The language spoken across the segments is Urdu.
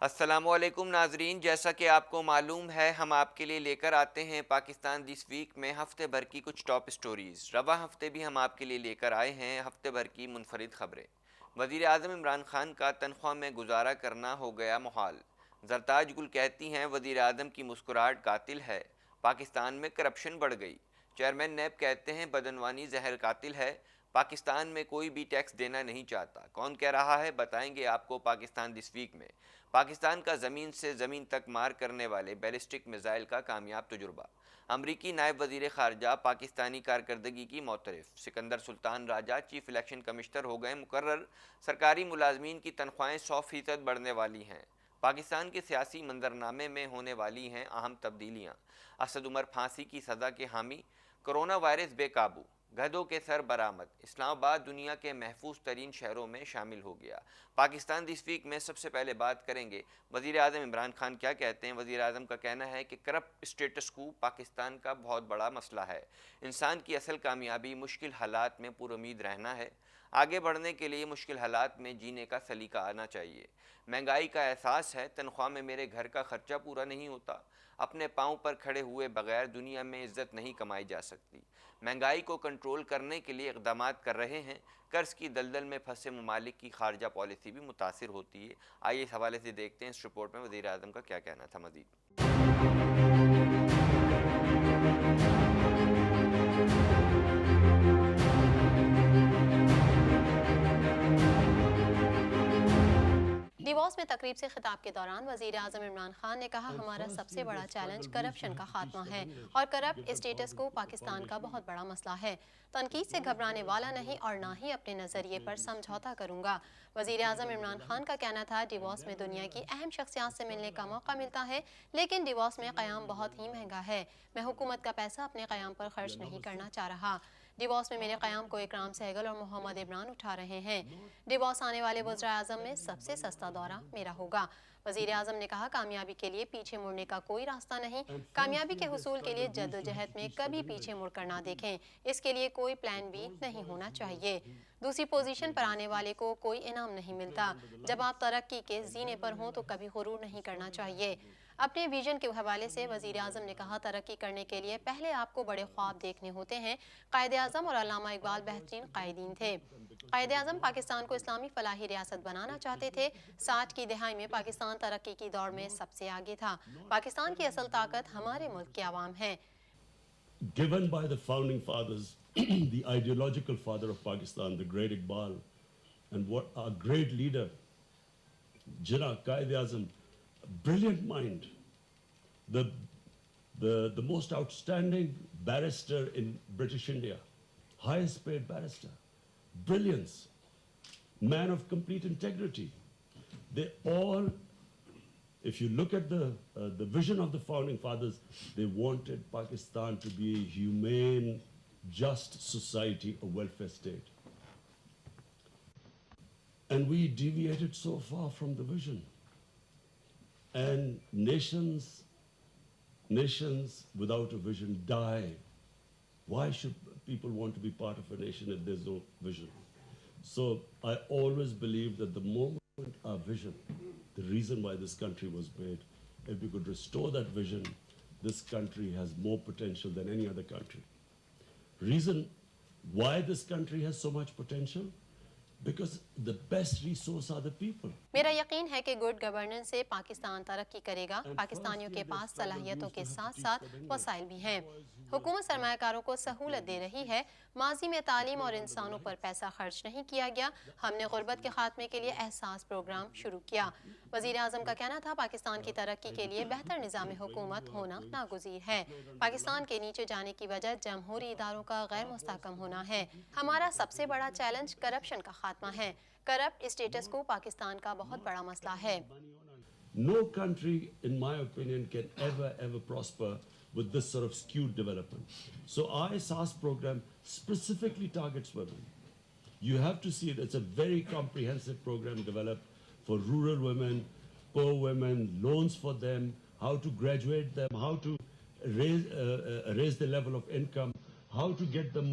السلام علیکم ناظرین، جیسا کہ آپ کو معلوم ہے ہم آپ کے لیے لے کر آتے ہیں پاکستان دس ویک میں ہفتے بھر کی کچھ ٹاپ سٹوریز۔ رواں ہفتے بھی ہم آپ کے لیے لے کر آئے ہیں ہفتے بھر کی منفرد خبریں۔ وزیر اعظم عمران خان کا تنخواہ میں گزارا کرنا ہو گیا محال۔ زرتاج گل کہتی ہیں وزیر اعظم کی مسکراہٹ قاتل ہے، پاکستان میں کرپشن بڑھ گئی۔ چیئرمین نیب کہتے ہیں بدعنوانی زہر قاتل ہے، پاکستان میں کوئی بھی ٹیکس دینا نہیں چاہتا۔ کون کہہ رہا ہے بتائیں گے آپ کو پاکستان دس ویک میں۔ پاکستان کا زمین سے زمین تک مار کرنے والے بیلسٹک میزائل کا کامیاب تجربہ۔ امریکی نائب وزیر خارجہ پاکستانی کارکردگی کی معترف۔ سکندر سلطان راجہ چیف الیکشن کمشنر ہو گئے مقرر۔ سرکاری ملازمین کی تنخواہیں 100% بڑھنے والی ہیں۔ پاکستان کے سیاسی منظرنامے میں ہونے والی ہیں اہم تبدیلیاں۔ اسد عمر پھانسی کی سزا کے حامی۔ کرونا وائرس بے قابو، گدھوں کے سر برآمد۔ اسلام آباد دنیا کے محفوظ ترین شہروں میں شامل ہو گیا۔ پاکستان دس ویک میں سب سے پہلے بات کریں گے وزیر اعظم عمران خان کیا کہتے ہیں۔ وزیر اعظم کا کہنا ہے کہ کرپٹ اسٹیٹس کو پاکستان کا بہت بڑا مسئلہ ہے۔ انسان کی اصل کامیابی مشکل حالات میں پر امید رہنا ہے۔ آگے بڑھنے کے لیے مشکل حالات میں جینے کا سلیقہ آنا چاہیے۔ مہنگائی کا احساس ہے، تنخواہ میں میرے گھر کا خرچہ پورا نہیں ہوتا۔ اپنے پاؤں پر کھڑے ہوئے بغیر دنیا میں عزت نہیں کمائی جا سکتی۔ مہنگائی کو کنٹرول کرنے کے لیے اقدامات کر رہے ہیں۔ قرض کی دلدل میں پھنسے ممالک کی خارجہ پالیسی بھی متاثر ہوتی ہے۔ آئیے اس حوالے سے دیکھتے ہیں اس رپورٹ میں وزیر اعظم کا کیا کہنا تھا مزید۔ ڈیووس میں تقریب سے خطاب کے دوران وزیر اعظم عمران خان نے کہا ہمارا سب سے بڑا چیلنج کرپشن کا خاتمہ ہے اور کرپٹ اسٹیٹس کو پاکستان کا بہت بڑا مسئلہ ہے۔ تنقید سے گھبرانے والا نہیں اور نہ ہی اپنے نظریے پر سمجھوتا کروں گا۔ وزیر اعظم عمران خان کا کہنا تھا ڈیووس میں دنیا کی اہم شخصیات سے ملنے کا موقع ملتا ہے، لیکن ڈیووس میں قیام بہت ہی مہنگا ہے۔ میں حکومت کا پیسہ اپنے قیام پر خرچ نہیں کرنا چاہ رہا۔ ڈیووس میں میرے قیام کو اکرام سہگل اور محمد عمران اٹھا رہے ہیں۔ ڈیووس آنے والے وزراء اعظم میں سب سے سستا دورہ میرا ہوگا۔ وزیر اعظم نے کہا کامیابی کے لیے پیچھے مڑنے کا کوئی راستہ نہیں۔ کامیابی کے حصول کے لیے جدوجہد میں کبھی پیچھے مڑ کر نہ دیکھیں۔ اس کے لیے کوئی پلان بی نہیں ہونا چاہیے۔ دوسری پوزیشن پر آنے والے کو کوئی انعام نہیں ملتا۔ جب آپ ترقی کے زینے پر ہوں تو کبھی غرور نہیں کرنا چاہیے۔ اپنے ویژن کے حوالے سے وزیر اعظم نے کہا ترقی کرنے کے لیے پہلے آپ کو بڑے خواب دیکھنے ہوتے ہیں۔ قائد اعظم اور علامہ اقبال بہترین قائدین تھے۔ قائد اعظم پاکستان کو اسلامی فلاحی ریاست بنانا چاہتے تھے۔ 60 کی دہائی میں پاکستان ترقی کی دوڑ میں سب سے آگے تھا۔ پاکستان کی اصل طاقت ہمارے ملک کے عوام ہیں۔ Given by the founding fathers, the ideological father of Pakistan, the great Iqbal, and what our great leader, Jinnah Quaid-e-Azam, brilliant mind, the most outstanding barrister in British India, highest paid barrister, brilliance, man of complete integrity. They all, if you look at the vision of the founding fathers, they wanted Pakistan to be a humane, just society, a welfare state. And we deviated so far from the vision. And nations without a vision die. Why should people want to be part of a nation if there's no vision? So I always believe that the moment our vision, the reason why this country was made, if we could restore that vision, this country has more potential than any other country. Reason why this country has so much potential? Because the best resource are the people. میرا یقین ہے کہ گڈ گورننس سے پاکستان ترقی کرے گا۔ پاکستانیوں کے پاس صلاحیتوں کے ساتھ ساتھ وسائل بھی ہیں۔ حکومت سرمایہ کاروں کو سہولت دے رہی ہے۔ ماضی میں تعلیم اور انسانوں پر پیسہ خرچ نہیں کیا گیا۔ ہم نے غربت کے خاتمے کے لیے احساس پروگرام شروع کیا۔ وزیر اعظم کا کہنا تھا پاکستان کی ترقی کے لیے بہتر نظام حکومت ہونا ناگزیر ہے۔ پاکستان کے نیچے جانے کی وجہ جمہوری اداروں کا غیر مستحکم ہونا ہے۔ ہمارا سب سے بڑا چیلنج کرپشن کا خاتمہ ہے۔ کرپٹ اسٹیٹس کو پاکستان کا بہت بڑا مسئلہ ہے۔ No country, in my opinion, can ever prosper with this sort of skewed development. So our SAS program specifically targets women. You have to see it. It's a very comprehensive program developed for rural women, poor women, loans for them, how to graduate them, how to raise the level of income, how to get them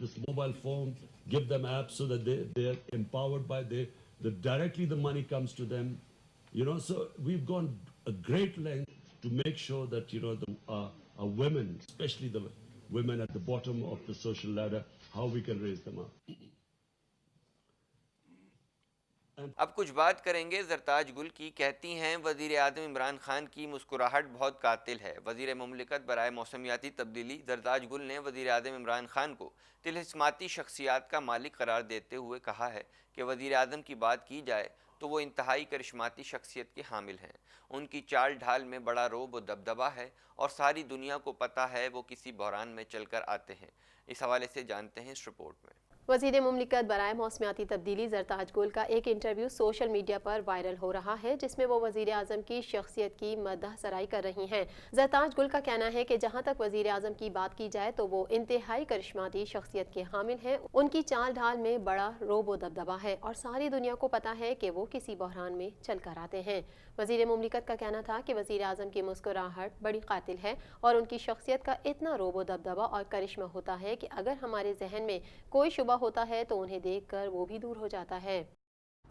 this mobile phone, give them apps so that they are empowered by directly the money comes to them. So we've gone a great length to make sure that, our women, especially the women at the bottom of the social ladder, how we can raise them up. اب کچھ بات کریں گے زرتاج گل کی. کہتی ہیں وزیر اعظم عمران خان کی مسکراہٹ بہت قاتل ہے. وزیر مملکت برائے موسمیاتی تبدیلی زرتاج گل نے وزیر اعظم عمران خان کو طلسماتی شخصیات کا مالک قرار دیتے ہوئے کہا ہے کہ وزیر اعظم کی بات کی جائے تو وہ انتہائی کرشماتی شخصیت کے حامل ہیں. ان کی چال ڈھال میں بڑا رعب و دبدبہ ہے اور ساری دنیا کو پتہ ہے وہ کسی بحران میں چل کر آتے ہیں. اس حوالے سے جانتے ہیں اس رپورٹ میں. وزیر مملکت برائے موسمیاتی تبدیلی زرتاج گل کا ایک انٹرویو سوشل میڈیا پر وائرل ہو رہا ہے جس میں وہ وزیر اعظم کی شخصیت کی مدح سرائی کر رہی ہیں. زرتاج گل کا کہنا ہے کہ جہاں تک وزیر اعظم کی بات کی جائے تو وہ انتہائی کرشماتی شخصیت کے حامل ہیں. ان کی چال ڈھال میں بڑا رعب و دبدبہ ہے اور ساری دنیا کو پتہ ہے کہ وہ کسی بحران میں چل کر آتے ہیں. وزیر مملکت کا کہنا تھا کہ وزیر اعظم کی مسکراہٹ بڑی قاتل ہے اور ان کی شخصیت کا اتنا رعب و دبدبہ اور کرشمہ ہوتا ہے کہ اگر ہمارے ذہن میں کوئی شبہ ہوتا ہے تو انہیں دیکھ کر وہ بھی دور ہو جاتا ہے.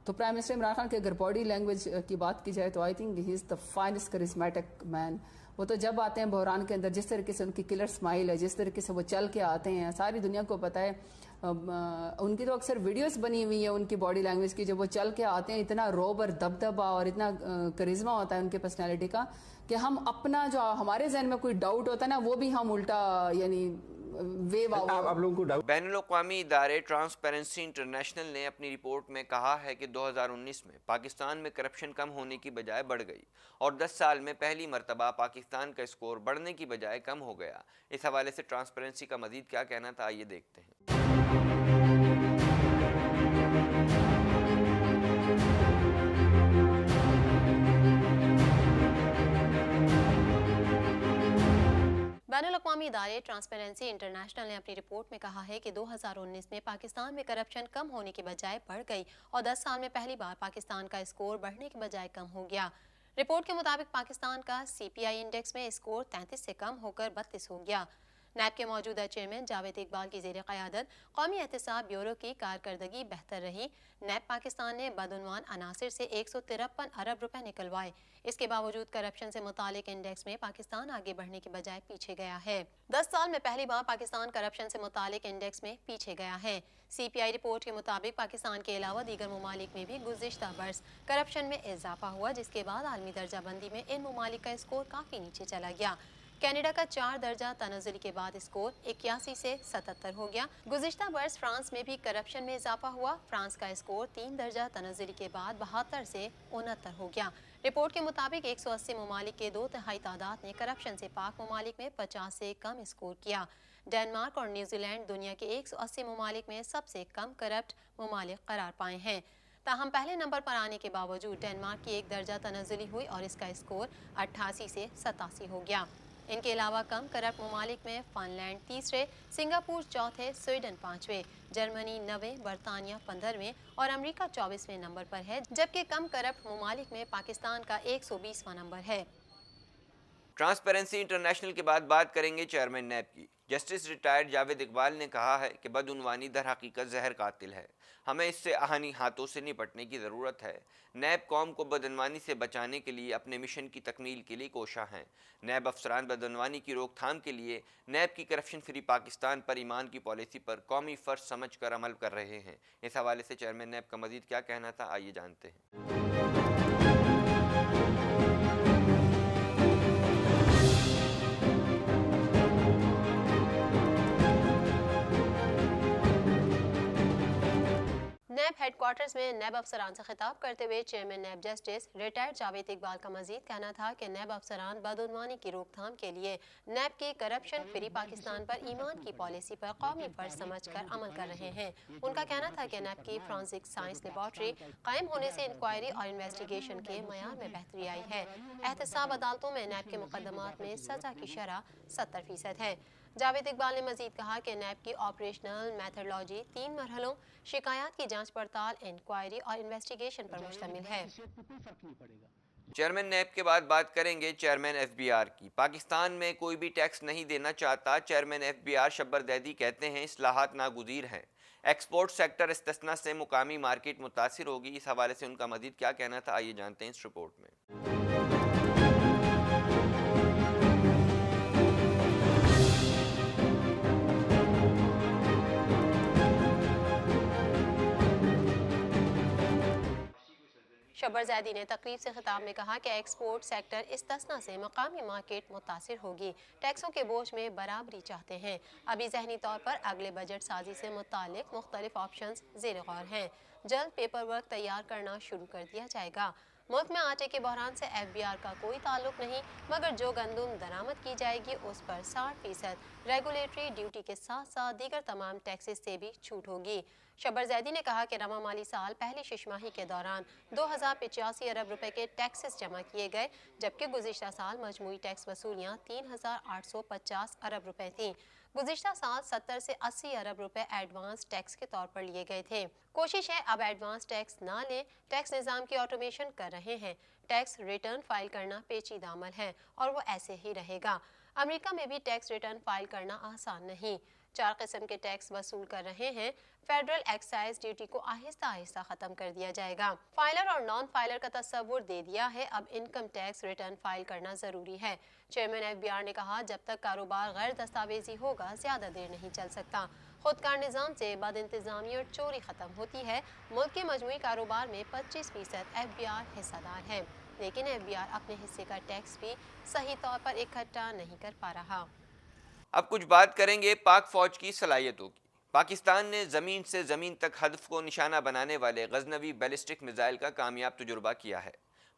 تو پرائم منسٹر عمران خان کے اگر باڈی لینگویج کی بات کی جائے تو I think he is the finest charismatic man. وہ تو جب آتے ہیں بحران کے اندر جس طریقے سے ان کی کلر سمائل ہے, جس طریقے سے وہ چل کے آتے ہیں, ساری دنیا کو پتہ ہے. ان کی تو اکثر ویڈیوز بنی ہوئی ہیں ان کی باڈی لینگویج کی, جب وہ چل کے آتے ہیں اتنا روب اور دبدبہ اور اتنا کرزمہ ہوتا ہے ان کے پرسنالٹی کا کہ ہم اپنا جو ہمارے ذہن میں کوئی ڈاؤٹ ہوتا ہے نا وہ بھی ہم الٹا یعنی بین الاقوامی ادارے ٹرانسپیرنسی انٹرنیشنل نے اپنی رپورٹ میں کہا ہے کہ 2019 میں پاکستان میں کرپشن کم ہونے کی بجائے بڑھ گئی اور 10 سال میں پہلی مرتبہ پاکستان کا اسکور بڑھنے کی بجائے کم ہو گیا. اس حوالے سے ٹرانسپیرنسی کا مزید کیا کہنا تھا آئیے دیکھتے ہیں. بین الاقوامی ادارے ٹرانسپیرنسی انٹرنیشنل نے اپنی رپورٹ میں کہا ہے کہ 2019 میں پاکستان میں کرپشن کم ہونے کی بجائے بڑھ گئی اور 10 سال میں پہلی بار پاکستان کا اسکور بڑھنے کی بجائے کم ہو گیا. رپورٹ کے مطابق پاکستان کا CPI انڈیکس میں اسکور 33 سے کم ہو کر 32 ہو گیا. نیب کے موجودہ چیئرمین جاوید اقبال کی زیر قیادت قومی احتساب بیورو کی کارکردگی بہتر رہی. نیب پاکستان نے بدعنوان عناصر سے 153 ارب روپے نکلوائے. اس کے باوجود کرپشن سے متعلق انڈیکس میں پاکستان آگے بڑھنے کے بجائے پیچھے گیا ہے. 10 سال میں پہلی بار پاکستان کرپشن سے متعلق انڈیکس میں پیچھے گیا ہے. CPI رپورٹ کے مطابق پاکستان کے علاوہ دیگر ممالک میں بھی گزشتہ برس کرپشن میں اضافہ ہوا جس کے بعد عالمی درجہ بندی میں ان ممالک کا اسکور کافی نیچے چلا گیا. کینیڈا کا 4 درجہ تنزلی کے بعد اسکور 81 سے 77 ہو گیا. گزشتہ برس فرانس میں بھی کرپشن میں اضافہ ہوا. فرانس کا اسکور 3 درجہ تنزلی کے بعد 72 سے 69 ہو گیا. رپورٹ کے مطابق 180 ممالک کے 2/3 تعداد نے کرپشن سے پاک ممالک میں 50 سے کم اسکور کیا. ڈنمارک اور نیوزی لینڈ دنیا کے 180 ممالک میں سب سے کم کرپٹ ممالک قرار پائے ہیں. تاہم پہلے نمبر پر آنے کے باوجود ڈنمارک کی 1 درجہ تنزلی ہوئی اور اس کا اسکور 88 سے 87 ہو گیا. ان کے علاوہ کم کرپٹ ممالک میں فن لینڈ تیسرے، سنگاپور چوتھے، سویڈن 5ویں، جرمنی 9ویں، برطانیہ 15ویں اور امریکہ 24ویں نمبر پر ہے، جبکہ کم کرپٹ ممالک میں پاکستان کا 120واں نمبر ہے. ٹرانسپیرنسی انٹرنیشنل کے بعد بات کریں گے چیئرمین نیب کی. جسٹس ریٹائرڈ جاوید اقبال نے کہا ہے کہ بدعنوانی در حقیقت زہر قاتل ہے. ہمیں اس سے آہنی ہاتھوں سے نپٹنے کی ضرورت ہے. نیب قوم کو بدعنوانی سے بچانے کے لیے اپنے مشن کی تکمیل کے لیے کوشاں ہیں. نیب افسران بدعنوانی کی روک تھام کے لیے نیب کی کرپشن فری پاکستان پر ایمان کی پالیسی پر قومی فرض سمجھ کر عمل کر رہے ہیں. اس حوالے سے چیئرمین نیب کا مزید کیا کہنا تھا آئیے جانتے ہیں. نیب ہیڈ کوارٹرز میں نیب افسران سے خطاب کرتے ہوئے chairman NAB justice retired Javed Iqbal کا مزید کہنا تھا کہ نیب افسران بدعنوانی کی روک تھام کے لیے نیب کی کرپشن فری پاکستان پر ایمان کی پالیسی پر قومی فرض سمجھ کر عمل کر رہے ہیں. ان کا کہنا تھا کہ نیب کی فرانسک سائنس لیبارٹری قائم ہونے سے انکوائری اور انویسٹیگیشن کے معیار میں بہتری آئی ہے. احتساب عدالتوں میں نیب کے مقدمات میں سزا کی شرح 70% ہے. جاوید اقبال نے مزید کہا کہ نیب کی آپریشنل میتھڈولوجی 3 مرحلوں شکایات کی جانچ پڑتال، انکوائری اور انویسٹیگیشن پر مشتمل ہے. چیئرمین نیب کے بعد بات کریں گے چیئرمین ایف بی آر کی۔ پاکستان میں کوئی بھی ٹیکس نہیں دینا چاہتا۔ چیئرمین ایف بی آر شبر زیدی کہتے ہیں اصلاحات ناگزیر ہیں۔ ایکسپورٹ سیکٹر استثناء سے مقامی مارکیٹ متاثر ہوگی۔ اس حوالے سے ان کا مزید کیا کہنا تھا، آئیے جانتے ہیں اس رپورٹ میں۔ شبر زیدی نے تقریب سے خطاب میں کہا کہ ایکسپورٹ سیکٹر استثناء سے مقامی مارکیٹ متاثر ہوگی۔ ٹیکسوں کے بوجھ میں برابری چاہتے ہیں۔ ابھی ذہنی طور پر اگلے بجٹ سازی سے متعلق مختلف آپشنز زیر غور ہیں۔ جلد پیپر ورک تیار کرنا شروع کر دیا جائے گا۔ ملک میں آٹے کے بحران سے ایف بی آر کا کوئی تعلق نہیں، مگر جو گندم درآمد کی جائے گی اس پر 60% ریگولیٹری ڈیوٹی کے ساتھ ساتھ دیگر تمام ٹیکسز سے بھی چھوٹ ہوگی۔ شبر زیدی نے کہا کہ رواں مالی سال پہلی شش ماہی کے دوران 2085 ارب روپے کے ٹیکسز جمع کیے گئے، جبکہ گزشتہ سال مجموعی ٹیکس وصولیاں 3850 ارب روپے تھیں۔ گزشتہ سال 70 سے 80 ارب روپے ایڈوانس ٹیکس کے طور پر لیے گئے تھے۔ کوشش ہے اب ایڈوانس ٹیکس نہ لیں۔ ٹیکس نظام کی آٹومیشن کر رہے ہیں۔ ٹیکس ریٹرن فائل کرنا پیچیدہ عمل ہے اور وہ ایسے ہی رہے گا۔ امریکہ میں بھی ٹیکس ریٹرن فائل کرنا آسان نہیں۔ 4 قسم کے ٹیکس وصول کر رہے ہیں۔ فیڈرل ایکسائز ڈیوٹی کو آہستہ آہستہ ختم کر دیا جائے گا۔ فائلر اور نان فائلر کا تصور دے دیا ہے، اب انکم ٹیکس ریٹرن فائل کرنا ضروری ہے۔ چیئرمین ایف بی آر نے کہا جب تک کاروبار غیر دستاویزی ہوگا زیادہ دیر نہیں چل سکتا۔ خودکار نظام سے بد انتظامی اور چوری ختم ہوتی ہے۔ ملک کے مجموعی کاروبار میں 25% ایف بی آر حصہ دار ہے، لیکن ایف بی آر اپنے حصے کا ٹیکس بھی صحیح طور پر اکٹھا نہیں کر پا رہا۔ اب کچھ بات کریں گے پاک فوج کی صلاحیتوں کی۔ پاکستان نے زمین سے زمین تک ہدف کو نشانہ بنانے والے غزنوی بیلسٹک میزائل کا کامیاب تجربہ کیا ہے۔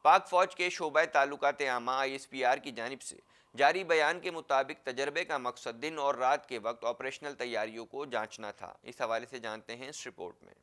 پاک فوج کے شعبہ تعلقات عامہ ISPR کی جانب سے جاری بیان کے مطابق تجربے کا مقصد دن اور رات کے وقت آپریشنل تیاریوں کو جانچنا تھا۔ اس حوالے سے جانتے ہیں اس رپورٹ میں۔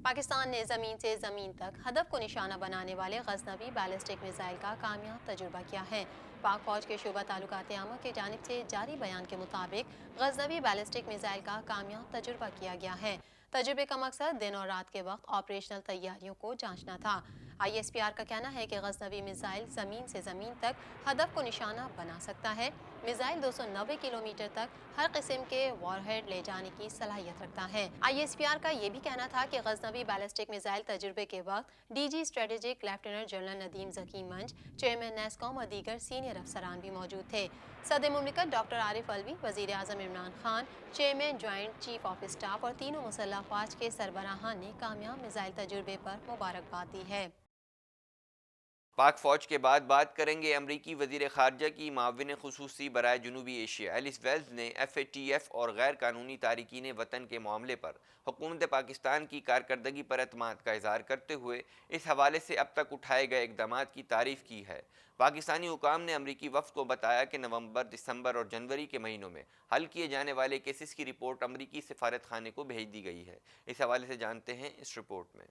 پاکستان نے زمین سے زمین تک ہدف کو نشانہ بنانے والے غزنوی بیلسٹک میزائل کا کامیاب تجربہ کیا ہے۔ پاک فوج کے شعبہ تعلقات عامہ کی جانب سے جاری بیان کے مطابق غزنوی بیلسٹک میزائل کا کامیاب تجربہ کیا گیا ہے۔ تجربے کا مقصد دن اور رات کے وقت آپریشنل تیاریوں کو جانچنا تھا۔ ISPR کا کہنا ہے کہ غزنوی میزائل زمین سے زمین تک ہدف کو نشانہ بنا سکتا ہے۔ میزائل 290 کلومیٹر تک ہر قسم کے وار ہیڈ لے جانے کی صلاحیت رکھتا ہے۔ ISPR کا یہ بھی کہنا تھا کہ غزنوی بیلسٹک میزائل تجربے کے وقت DG strategic lieutenant general Nadeem Zaki Manj, chairman NESCOM اور دیگر سینئر افسران بھی موجود تھے۔ صدر مملکت ڈاکٹر عارف علوی، وزیر اعظم Imran Khan, chairman joint chief of staff اور تینوں مسلح افواج کے سربراہان نے کامیاب میزائل تجربے پر مبارکباد دی ہے۔ پاک فوج کے بعد بات کریں گے امریکی وزیر خارجہ کی معاون خصوصی برائے جنوبی ایشیا ایلس ویلز نے FATF اور غیر قانونی تارکین وطن کے معاملے پر حکومت پاکستان کی کارکردگی پر اعتماد کا اظہار کرتے ہوئے اس حوالے سے اب تک اٹھائے گئے اقدامات کی تعریف کی ہے۔ پاکستانی حکام نے امریکی وفد کو بتایا کہ نومبر، دسمبر اور جنوری کے مہینوں میں حل کیے جانے والے کیسز کی رپورٹ امریکی سفارت خانے کو بھیج دی گئی ہے۔ اس حوالے سے جانتے ہیں اس رپورٹ میں۔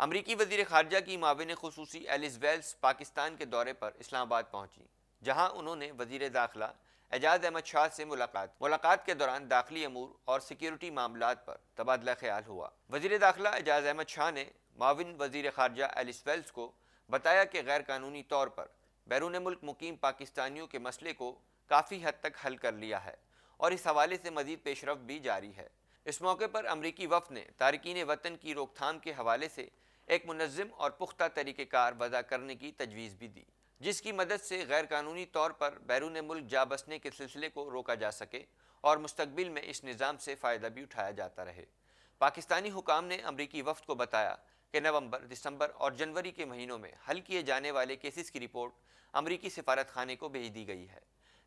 امریکی وزیر خارجہ کی معاون خصوصی ایلس ویلز پاکستان کے دورے پر اسلام آباد پہنچی، جہاں انہوں نے وزیر داخلہ اعجاز احمد شاہ سے ملاقات کے دوران داخلی امور اور سیکیورٹی معاملات پر تبادلہ خیال ہوا۔ وزیر داخلہ اعجاز احمد شاہ نے معاون وزیر خارجہ ایلس ویلز کو بتایا کہ غیر قانونی طور پر بیرون ملک مقیم پاکستانیوں کے مسئلے کو کافی حد تک حل کر لیا ہے اور اس حوالے سے مزید پیش رفت بھی جاری ہے۔ اس موقع پر امریکی وفد نے تارکین وطن کی روک تھام کے حوالے سے ایک منظم اور پختہ طریقہ کار وضع کرنے کی تجویز بھی دی، جس کی مدد سے غیر قانونی طور پر بیرون ملک جا بسنے کے سلسلے کو روکا جا سکے اور مستقبل میں اس نظام سے فائدہ بھی اٹھایا جاتا رہے۔ پاکستانی حکام نے امریکی وفد کو بتایا کہ نومبر، دسمبر اور جنوری کے مہینوں میں حل کیے جانے والے کیسز کی رپورٹ امریکی سفارت خانے کو بھیج دی گئی ہے،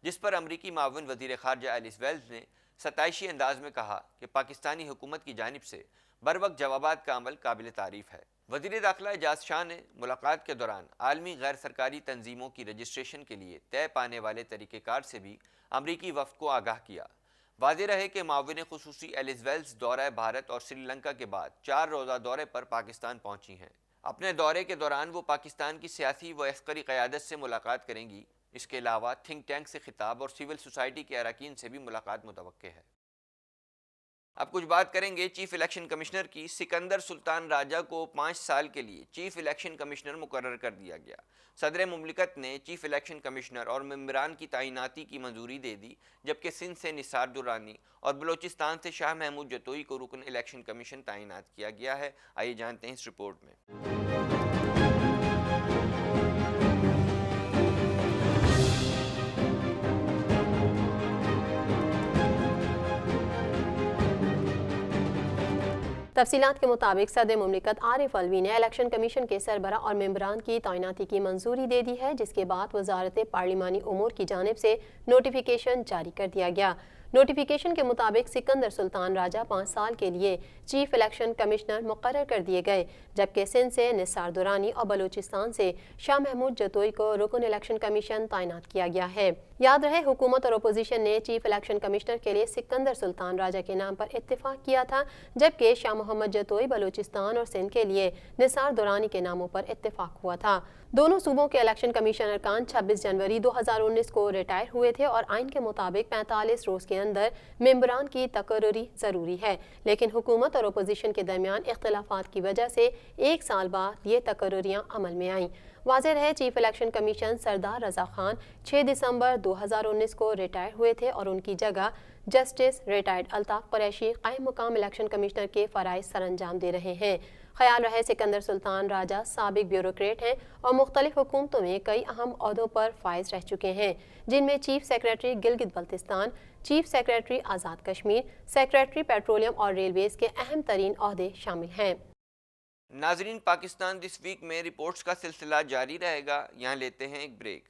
جس پر امریکی معاون وزیر خارجہ ایلس ویلز نے ستائشی انداز میں کہا کہ پاکستانی حکومت کی جانب سے بروقت جوابات کا عمل قابل تعریف ہے۔ وزیر داخلہ اعجاز شاہ نے ملاقات کے دوران عالمی غیر سرکاری تنظیموں کی رجسٹریشن کے لیے طے پانے والے طریقہ کار سے بھی امریکی وفد کو آگاہ کیا۔ واضح رہے کہ معاون خصوصی ایلس ویلز دورہ بھارت اور سری لنکا کے بعد 4 روزہ دورے پر پاکستان پہنچی ہیں۔ اپنے دورے کے دوران وہ پاکستان کی سیاسی و عسکری قیادت سے ملاقات کریں گی۔ اس کے علاوہ تھنک ٹینک سے خطاب اور سول سوسائٹی کے اراکین سے بھی ملاقات متوقع ہے۔ اب کچھ بات کریں گے چیف الیکشن کمشنر کی۔ سکندر سلطان راجہ کو 5 سال کے لیے چیف الیکشن کمشنر مقرر کر دیا گیا۔ صدر مملکت نے چیف الیکشن کمشنر اور ممبران کی تعیناتی کی منظوری دے دی، جبکہ سندھ سے نثار درانی اور بلوچستان سے شاہ محمود جتوئی کو رکن الیکشن کمیشن تعینات کیا گیا ہے۔ آئیے جانتے ہیں اس رپورٹ میں۔ تفصیلات کے مطابق صدر مملکت عارف علوی نے الیکشن کمیشن کے سربراہ اور ممبران کی تعیناتی کی منظوری دے دی ہے، جس کے بعد وزارت پارلیمانی امور کی جانب سے نوٹیفیکیشن جاری کر دیا گیا۔ نوٹیفیکیشن کے مطابق سکندر سلطان راجہ 5 سال کے لیے چیف الیکشن کمشنر مقرر کر دیے گئے، جبکہ سندھ سے نثار درانی اور بلوچستان سے شاہ محمود جتوئی کو رکن الیکشن کمیشن تعینات کیا گیا ہے۔ یاد رہے حکومت اور اپوزیشن نے چیف الیکشن کمشنر کے لیے سکندر سلطان راجہ کے نام پر اتفاق کیا تھا، جبکہ شاہ محمد جتوئی بلوچستان اور سندھ کے لیے نثار درانی کے ناموں پر اتفاق ہوا تھا۔ دونوں صوبوں کے الیکشن کمیشن ارکان 26 جنوری 2019 کو ریٹائر ہوئے تھے اور آئین کے مطابق 45 روز کے اندر ممبران کی تقرری ضروری ہے، لیکن حکومت اور اپوزیشن کے درمیان اختلافات کی وجہ سے 1 سال بعد یہ تقرریاں عمل میں آئیں۔ واضح رہے چیف الیکشن کمیشن سردار رضا خان 6 دسمبر 2019 کو ریٹائر ہوئے تھے اور ان کی جگہ جسٹس ریٹائرڈ الطاف قریشی قائم مقام الیکشن کمشنر کے فرائض سر انجام دے رہے ہیں۔ خیال رہے سکندر سلطان راجہ سابق بیوروکریٹ ہیں اور مختلف حکومتوں میں کئی اہم عہدوں پر فائز رہ چکے ہیں، جن میں chief secretary Gilgit Baltistan, chief secretary Azad Kashmir, secretary petroleum اور ریلویز کے اہم ترین عہدے شامل ہیں۔ ناظرین، پاکستان دس ویک میں رپورٹس کا سلسلہ جاری رہے گا، یہاں لیتے ہیں ایک بریک۔